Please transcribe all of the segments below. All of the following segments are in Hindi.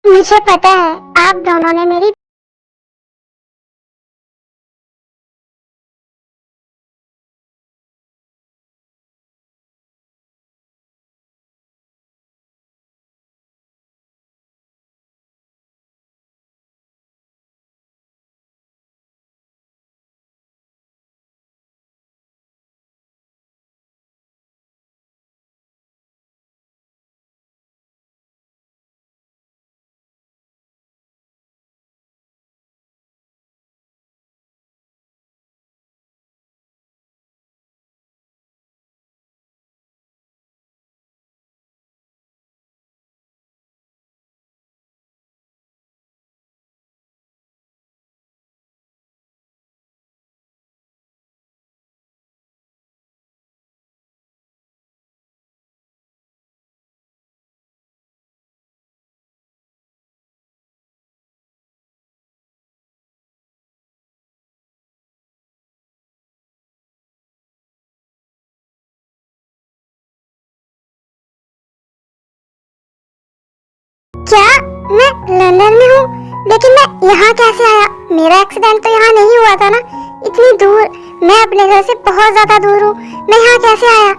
मुझे पता है आप दोनों ने मेरी क्या मैं लंदन में हूँ? लेकिन मैं यहाँ कैसे आया? मेरा एक्सीडेंट तो यहाँ नहीं हुआ था ना। इतनी दूर, मैं अपने घर से बहुत ज्यादा दूर हूँ। मैं यहाँ कैसे आया?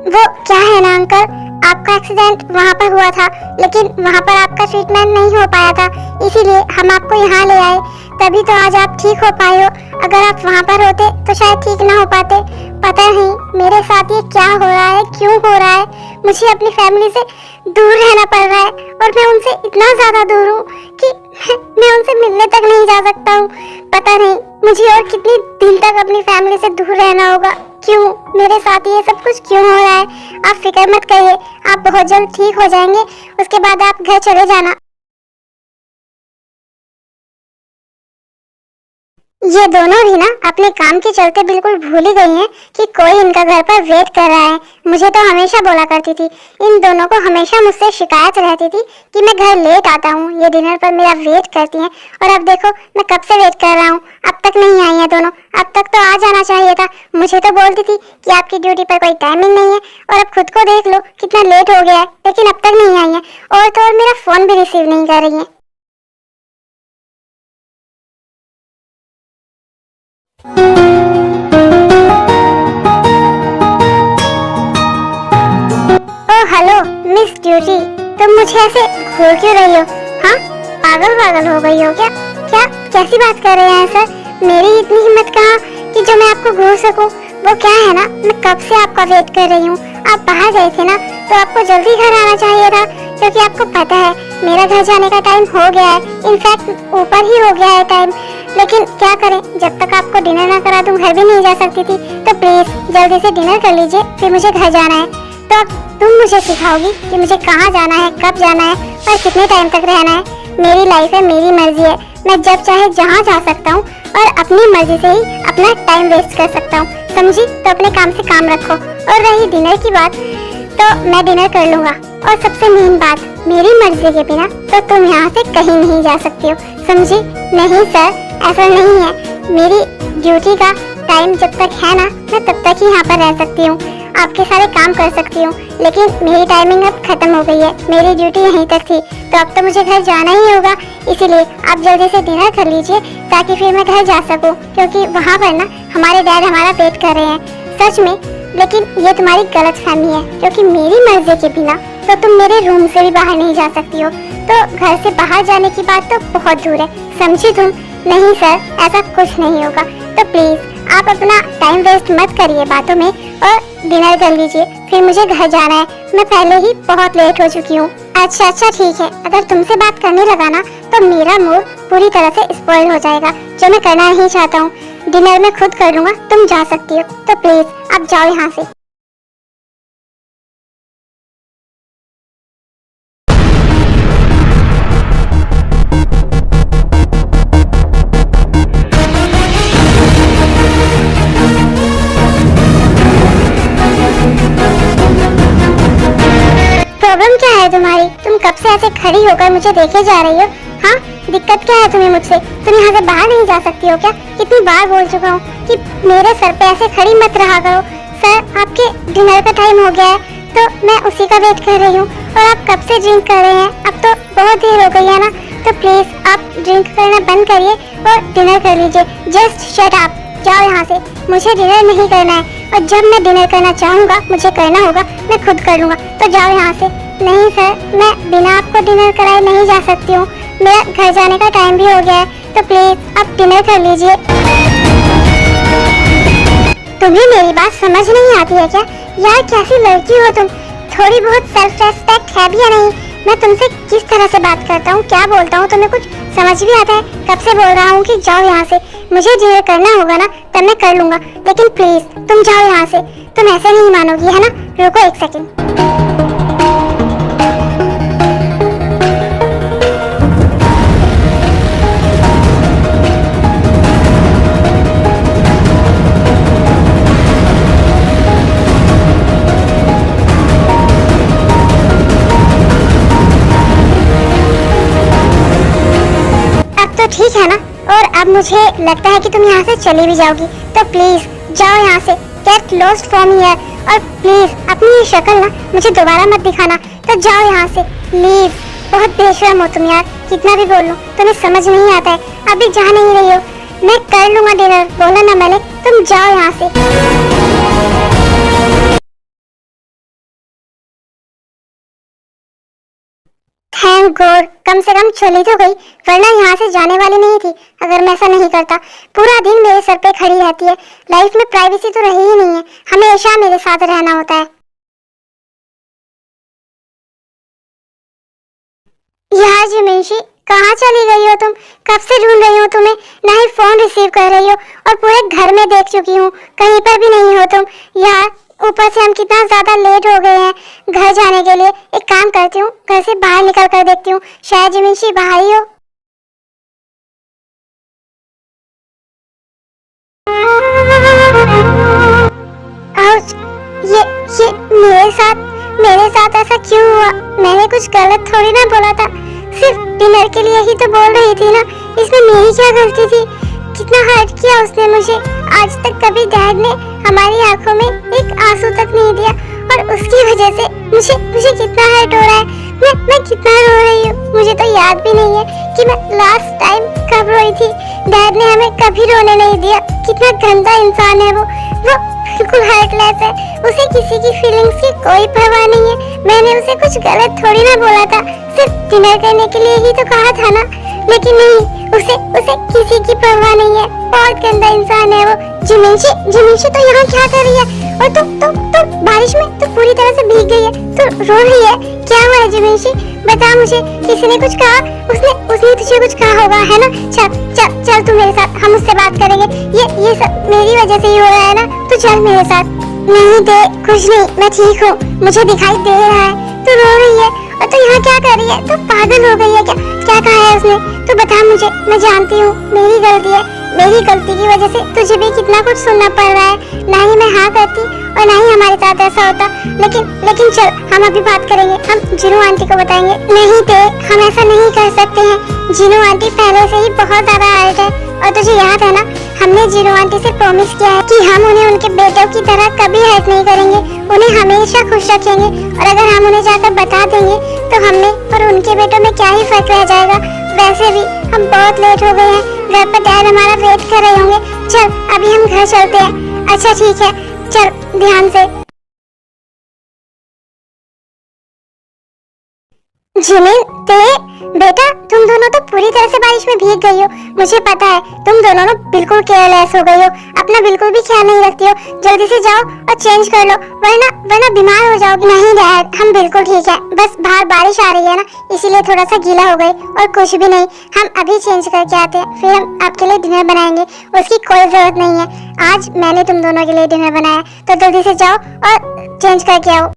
वो क्या है ना अंकल, आपका एक्सीडेंट वहाँ पर हुआ था, लेकिन वहाँ पर आपका ट्रीटमेंट नहीं हो पाया था, इसीलिए हम आपको यहाँ ले आए। तभी तो आज आप ठीक हो पाए हो। अगर आप वहाँ पर होते तो शायद ठीक ना हो पाते। पता नहीं मेरे साथ ये क्या हो रहा है, क्यों हो रहा है। मुझे अपनी फैमिली से दूर रहना पड़ रहा है और मैं उनसे इतना ज्यादा दूर हूँ कि मैं उनसे मिलने तक नहीं जा सकता हूँ। पता नहीं मुझे और कितने दिन तक अपनी फैमिली से दूर रहना होगा। क्यों मेरे साथ ये सब कुछ क्यों हो रहा है? आप फिक्र मत करिए, आप बहुत जल्द ठीक हो जाएंगे। उसके बाद आप घर चले जाना। ये दोनों भी ना अपने काम के चलते बिल्कुल भूल ही गई हैं कि कोई इनका घर पर वेट कर रहा है। मुझे तो हमेशा बोला करती थी, इन दोनों को हमेशा मुझसे शिकायत रहती थी कि मैं घर लेट आता हूँ, ये डिनर पर मेरा वेट करती हैं। और अब देखो मैं कब से वेट कर रहा हूँ, अब तक नहीं आई है दोनों। अब तक तो आ जाना चाहिए था। मुझे तो बोलती थी कि आपकी ड्यूटी पर कोई टाइमिंग नहीं है, और अब खुद को देख लो कितना लेट हो गया है, लेकिन अब तक नहीं आई है। और तो और मेरा फोन भी रिसीव नहीं कर रही है। ओ हेलो मिस ड्यूटी, तुम मुझे ऐसे घूर क्यों रही हो? हाँ, पागल पागल हो गई हो क्या? क्या कैसी बात कर रहे हैं सर? मेरी इतनी हिम्मत कहाँ कि जो मैं आपको घूर सकूं। वो क्या है ना, मैं कब से आपका वेट कर रही हूँ। आप बाहर गए थे ना, तो आपको जल्दी घर आना चाहिए था, क्योंकि आपको पता है मेरा घर जाने का टाइम हो गया है। इनफैक्ट ऊपर ही हो गया है टाइम। लेकिन क्या करें, जब तक आपको डिनर ना करा दूं घर भी नहीं जा सकती थी। तो प्लीज जल्दी से डिनर कर लीजिए, फिर मुझे घर जाना है। तो अब तुम मुझे सिखाओगी कि मुझे कहाँ जाना है, कब जाना है और कितने टाइम तक रहना है। मेरी लाइफ है, मेरी मर्जी है। मैं जब चाहे जहाँ जा सकता हूँ और अपनी मर्जी से ही अपना टाइम वेस्ट कर सकता हूँ। समझी? तो अपने काम से काम रखो। और रही डिनर की बात, तो मैं डिनर कर लूंगा। और सबसे मेन बात, मेरी मर्जी के बिना तो तुम यहाँ से कहीं नहीं जा सकती हो। समझी? नहीं सर, ऐसा नहीं है। मेरी ड्यूटी का टाइम जब तक है ना, मैं तब तक ही यहाँ पर रह सकती हूँ, आपके सारे काम कर सकती हूँ। लेकिन मेरी टाइमिंग अब खत्म हो गई है, मेरी ड्यूटी यहीं तक थी, तो अब तो मुझे घर जाना ही होगा। इसीलिए आप जल्दी से डिनर कर लीजिए, ताकि फिर मैं घर जा सकूँ, क्योंकि वहाँ पर ना हमारे डैड हमारा वेट कर रहे हैं। सच में, लेकिन ये तुम्हारी गलत फहमी है, क्योंकि मेरी मर्जी के बिना तो तुम मेरे रूम से भी बाहर नहीं जा सकती हो। तो घर से बाहर जाने की बात तो बहुत दूर है। समझी तुम? नहीं सर, ऐसा कुछ नहीं होगा। तो प्लीज आप अपना टाइम वेस्ट मत करिए बातों में और डिनर कर लीजिए, फिर मुझे घर जाना है। मैं पहले ही बहुत लेट हो चुकी हूँ। अच्छा अच्छा ठीक है, अगर तुमसे बात करने लगा ना तो मेरा मूड पूरी तरह से स्पॉइल हो जाएगा, जो मैं करना नहीं चाहता हूँ। डिनर में खुद कर लूंगा, तुम जा सकती हो। तो प्लीज आप जाओ यहाँ से। प्रॉब्लम क्या है तुम्हारी? तुम कब से ऐसे खड़ी होकर मुझे देखे जा रही हो? हाँ, दिक्कत क्या है तुम्हें मुझसे? तुम यहाँ से बाहर नहीं जा सकती हो क्या? कितनी बार बोल चुका हूँ कि मेरे सर पे ऐसे खड़ी मत रहा करो। सर, आपके डिनर का टाइम हो गया है, तो मैं उसी का वेट कर रही हूँ। और आप कब से ड्रिंक कर रहे हैं? अब तो बहुत देर हो गई है ना, तो प्लीज आप ड्रिंक करना बंद करिए और डिनर कर लीजिए। जस्ट शट अप, जाओ यहाँ से। मुझे डिनर नहीं करना है, और जब मैं डिनर करना चाहूँगा, मुझे करना होगा, मैं खुद कर लूँगा। तो जाओ यहाँ से। नहीं सर, मैं बिना आपको डिनर कराए नहीं जा सकती हूँ। मेरा घर जाने का टाइम भी हो गया है, तो प्लीज आप डिनर कर लीजिए। तुम्हें मेरी बात समझ नहीं आती है क्या? यार कैसी लड़की हो तुम, थोड़ी बहुत सेल्फ रेस्पेक्ट है भी या नहीं? मैं तुमसे किस तरह से बात करता हूँ, क्या बोलता हूँ, तुम्हें कुछ समझ भी आता है? कब से बोल रहा हूँ कि जाओ यहाँ से। मुझे डिनर करना होगा ना, तब मैं कर लूंगा, लेकिन प्लीज तुम जाओ यहाँ से। तुम ऐसे नहीं मानोगी है ना? रुको एक सेकंड। ठीक है ना? और अब मुझे लगता है कि तुम यहाँ से चली भी जाओगी, तो प्लीज जाओ यहाँ से। Get lost from here. और प्लीज अपनी ये शक्ल ना मुझे दोबारा मत दिखाना। तो जाओ यहाँ से, लीव। बहुत बेशर्म हो तुम यार, कितना भी बोल लूं तुम्हें समझ नहीं आता है। अभी जा नहीं रही हो? मैं कर लूंगा डिनर, बोला ना मैंने। तुम जाओ यहाँ से। थैंक गॉड, कम से कम चली तो गई, वरना यहाँ से जाने वाली नहीं थी अगर मैं ऐसा नहीं करता। पूरा दिन मेरे सर पे खड़ी रहती है। लाइफ में प्राइवेसी तो रही ही नहीं है, हमेशा मेरे साथ रहना होता है। यार जिमिंशी, कहाँ चली गई हो तुम? कब से ढूंढ रही हूँ तुम्हें, ना ही फोन रिसीव कर रही हो, और पूरे घर में देख चुकी हूँ, कहीं पर भी नहीं हो तुम। यार ऊपर से हम कितना ज्यादा लेट हो गए हैं घर जाने के लिए। एक काम करती हूँ, घर से बाहर निकल कर देखती हूँ, शायद जिमिंशी बाहर ही हो। आउच, ये मेरे साथ ऐसा क्यों हुआ? मैंने कुछ गलत थोड़ी ना बोला था, सिर्फ डिनर के लिए ही तो बोल रही थी ना। इसमें मेरी क्या गलती थी? कितना हर्ट किया उसने मुझे। आज तक कभी डैड ने हमारी आंखों में एक आंसू तक नहीं दिया, और उसकी वजह से मुझे कितना हर्ट हो रहा है। मैं कितना रो रही हूँ। मुझे तो याद भी नहीं है कि मैं लास्ट टाइम कब रोई थी। डैड ने हमें कभी रोने नहीं दिया। कितना गंदा इंसान है वो बिल्कुल हर्टलेस है। उसे किसी की फीलिंग्स की कोई परवाह नहीं है। मैंने उसे कुछ गलत थोड़ी ना बोला था, सिर्फ डिनर करने के लिए ही तो कहा था ना। लेकिन नहीं, उसे किसी की परवाह नहीं है। बहुत गंदा इंसान है वो। जिमिंशी तो यहाँ क्या कर रही है? और तो बारिश में तो पूरी तरह से भीग गई है, तो रो रही है। क्या हुआ है जिमिंशी? बता मुझे। किसी ने कुछ कहा? उसने तुझे कुछ कहा होगा है ना? चल तू मेरे साथ, हम उससे बात करेंगे। ये सब मेरी वजह से ही हो रहा है ना, तो चल मेरे साथ। नहीं दे, कुछ नहीं, मैं ठीक हूँ, मुझे दिखाई दे रहा है। तू रो रही है और तू यहाँ क्या कर रही है? तू पागल हो गई है क्या? क्या कहा है उसने? तू बता मुझे, मैं जानती हूँ मेरी गलती है। मेरी गलती की वजह से तुझे भी कितना कुछ सुनना पड़ रहा है। ना ही मैं हाँ करती और ना ही हमारे साथ ऐसा होता। लेकिन चल, हम अभी बात करेंगे, हम जिनू आंटी को बताएंगे। नहीं दे, हम ऐसा नहीं कर सकते हैं। जिनू आंटी पहले से ही बहुत ज्यादा हर्ट है, और तुझे याद है ना, हमने जिनू आंटी से प्रॉमिस किया है कि हम उन्हें उनके बेटों की तरह कभी हर्ट नहीं करेंगे, उन्हें हमेशा खुश रखेंगे। और अगर हम उन्हें जाकर बता देंगे तो हमें और उनके बेटों में क्या ही फर्क रह जाएगा। वैसे भी हम बहुत लेट हो गए हैं, घर पर डैड हमारा वेट कर रहे होंगे। चल अभी हम घर चलते हैं। अच्छा ठीक है, चल ध्यान से। जिमिन, बेटा तुम दोनों तो पूरी तरह से बारिश में भीग गई हो। मुझे पता है तुम दोनों ना बिल्कुल केयरलेस हो गई हो, अपना बिल्कुल भी ख्याल नहीं रखती हो। जल्दी से जाओ और चेंज कर लो, वरना बीमार हो जाओगी। नहीं डैड, हम बिल्कुल ठीक है, बस बाहर बारिश आ रही है ना, इसीलिए थोड़ा सा गीला हो गए, और कुछ भी नहीं। हम अभी चेंज करके आते हैं, फिर हम आपके लिए डिनर बनाएंगे। उसकी कोई जरूरत नहीं है, आज मैंने तुम दोनों के लिए डिनर बनाया, तो जल्दी से जाओ और चेंज करके आओ।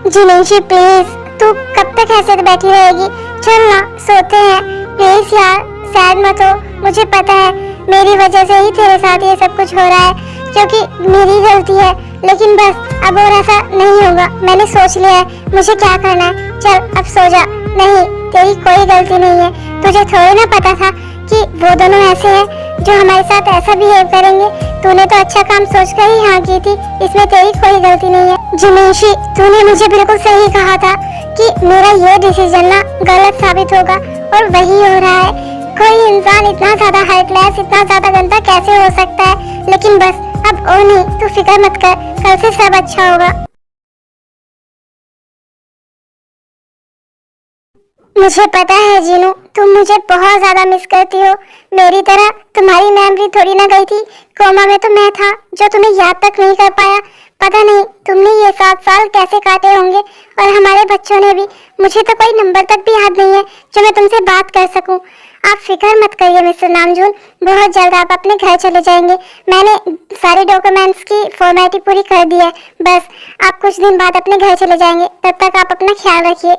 जिमिंशी प्लीज, तू कब तक ऐसे बैठी रहेगी? चल ना, सोते हैं प्लीज यार। सैड मत हो, मुझे पता है मेरी वजह से ही तेरे साथ ये सब कुछ हो रहा है, क्योंकि मेरी गलती है। लेकिन बस अब और ऐसा नहीं होगा, मैंने सोच लिया है मुझे क्या करना है। चल अब सो जा। नहीं, तेरी कोई गलती नहीं है। तुझे थोड़ी ना पता था कि वो दोनों ऐसे हैं। जो हमारे साथ ऐसा बिहेव करेंगे। तूने तो अच्छा काम सोचकर ही हाँ की थी, इसमें तेरी कोई गलती नहीं है। जिमिंशी, तूने मुझे बिल्कुल सही कहा था कि मेरा ये डिसीजन ना गलत साबित होगा, और वही हो रहा है। कोई इंसान इतना ज्यादा हार्टलेस, इतना ज्यादा गंदा कैसे हो सकता है? लेकिन बस अब ओ नहीं, तू फिक्र मत कर, कल से सब अच्छा होगा। मुझे पता है जीनू, तुम मुझे बहुत ज्यादा मिस करती हो। मेरी तरह तुम्हारी मेमोरी थोड़ी ना गई थी। कोमा में तो मैं था जो तुम्हें याद तक नहीं कर पाया। पता नहीं तुमने ये 7 साल कैसे काटे होंगे, और हमारे बच्चों ने भी। मुझे तो कोई नंबर तक भी याद नहीं है जो मैं तुमसे बात कर सकूं। आप फिक्र मत करिए मिस्टर नामजून, बहुत जल्द आप अपने घर चले जाएंगे। मैंने सारे डॉक्यूमेंट्स की फॉर्मेलिटी पूरी कर दी है। बस आप कुछ दिन बाद अपने घर चले जाएंगे, तब तक आप अपना ख्याल रखिए।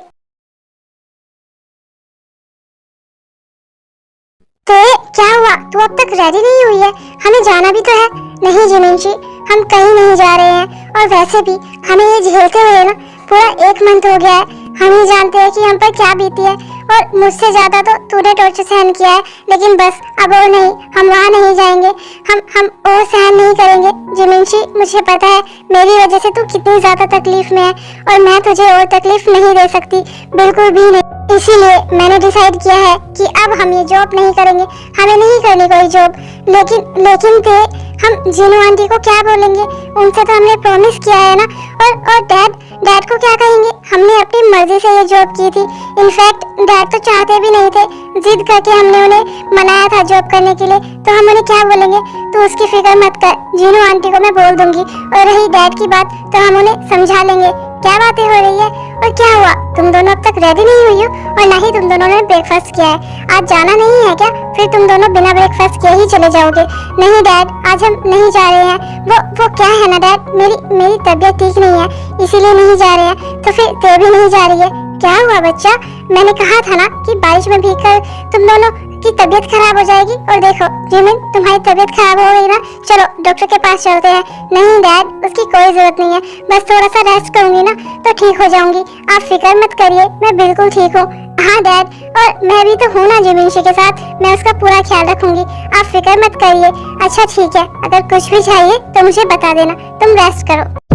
तो क्या हुआ? तू अब तक रेडी नहीं हुई है? हमें जाना भी तो है। नहीं जिमिंशी, हम कहीं नहीं जा रहे हैं, और वैसे भी हमें ये झेलते हुए ना पूरा 1 मंथ हो गया है। हम ही जानते हैं कि हम पर क्या बीती है, और मुझसे ज्यादा तो तूने टॉर्चर सहन किया है। लेकिन बस अब और नहीं, हम वहाँ नहीं जाएंगे। हम और सहन नहीं करेंगे। जिमिंशी, मुझे पता है मेरी वजह से तू कितनी ज्यादा तकलीफ में है, और मैं तुझे और तकलीफ नहीं दे सकती, बिल्कुल भी नहीं। इसीलिए मैंने डिसाइड किया है कि अब हम ये जॉब नहीं करेंगे, हमें नहीं करनी कोई जॉब। लेकिन ते हम जीनू आंटी को क्या बोलेंगे? उनसे तो हमने प्रॉमिस किया है ना। और डैड को क्या कहेंगे? हमने अपनी मर्जी से ये जॉब की थी। इनफैक्ट डैड तो चाहते भी नहीं थे, जिद करके हमने उन्हें मनाया था जॉब करने के लिए। तो हम उन्हें क्या बोलेंगे? तो उसकी फिक्र मत कर, जीनू आंटी को मैं बोल दूंगी। और रही डैड की बात, तो हम उन्हें समझा लेंगे। क्या बातें हो रही है? और क्या हुआ, तुम दोनों अब तक रेडी नहीं हुई हो, और ना ही तुम दोनों ने ब्रेकफास्ट किया है। आज जाना नहीं है क्या? फिर तुम दोनों बिना ब्रेकफास्ट किए ही चले जाओगे। नहीं डैड, आज हम नहीं जा रहे हैं। वो क्या है ना डैड, मेरी तबीयत ठीक नहीं है, इसीलिए नहीं जा रहे हैं। तो फिर ते भी नहीं जा रही है। क्या हुआ बच्चा? मैंने कहा था ना कि बारिश में भीगकर तुम दोनों की तबीयत खराब हो जाएगी। और देखो जिमिन, तुम्हारी तबीयत खराब हो गई ना, चलो डॉक्टर के पास चलते हैं। नहीं डैड, उसकी कोई जरूरत नहीं है, बस थोड़ा सा रेस्ट करूंगी ना तो ठीक हो जाऊंगी। आप फिक्र मत करिए, मैं बिल्कुल ठीक हूँ। हाँ डैड, और मैं भी तो हूँ ना जिमिनशी के साथ, मैं उसका पूरा ख्याल रखूंगी। आप फिक्र मत करिए। अच्छा ठीक है, अगर कुछ भी चाहिए तो मुझे बता देना। तुम रेस्ट करो।